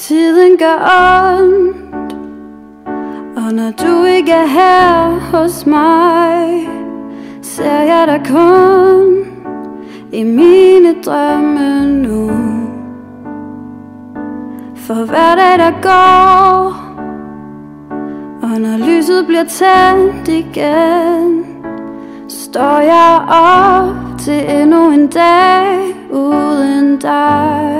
Tiden gør ondt, og når du ikke er her hos mig, ser jeg dig kun i mine drømme nu. For hver dag der går, og når lyset bliver tændt igen, står jeg op til endnu en dag uden dig.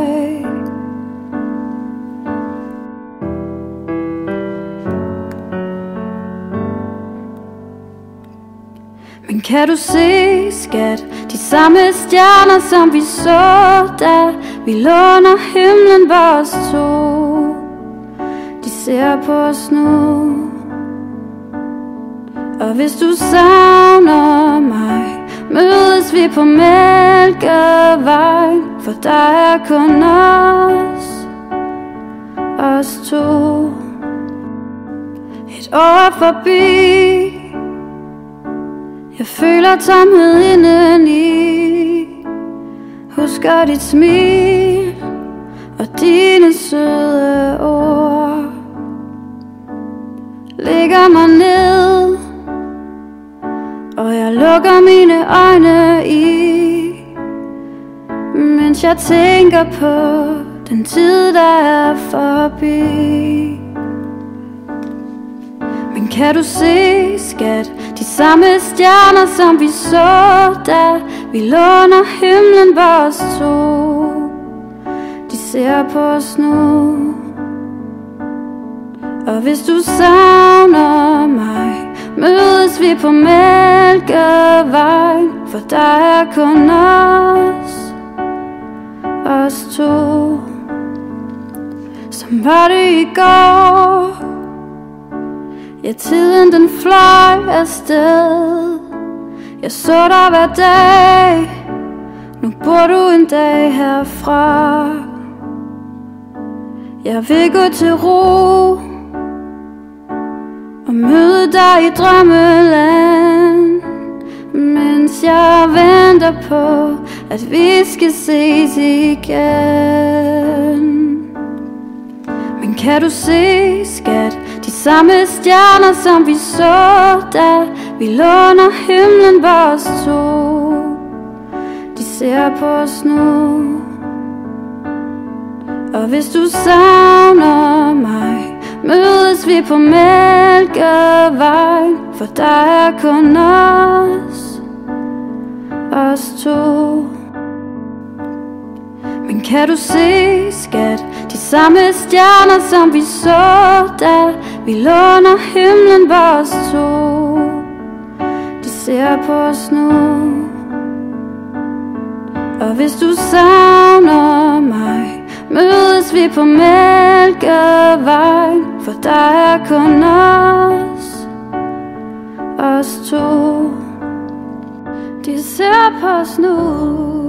Men kan du se, skat, de samme stjerner, som vi så, da vi lå under himlen var os to? De ser på os nu. Og hvis du savner mig, mødes vi på Mælkevejen, for der er kun os to. Et år er forbi, jeg føler tomhed indeni. Husker dit smil og dine søde ord. Lægger mig ned, og jeg lukker mine øjne i, mens jeg tænker på den tid, der er forbi. Men kan du se, skat, de samme stjerner, som vi så, da vi lå under himlen var os to? De ser på os nu. Og hvis du savner mig, mødes vi på Mælkevejen, for der er kun os to. Som var det i går, ja, tiden den fløj afsted. Jeg så dig hver dag, nu bor du en dag herfra. Jeg vil gå til ro og møde dig i drømmeland, mens jeg venter på, at vi skal ses igen. Men kan du se, skat, de samme stjerner, som vi så, da vi lå under himlen var os to? De ser på os nu. Og hvis du savner mig, mødes vi på Mælkevejen, for der er kun os to. Men kan du se, skat, de samme stjerner, som vi så, da vi lå under himlen var os to? De ser på os nu. Og hvis du savner mig, mødes vi på Mælkevejen, for der er kun os to. De ser på os nu.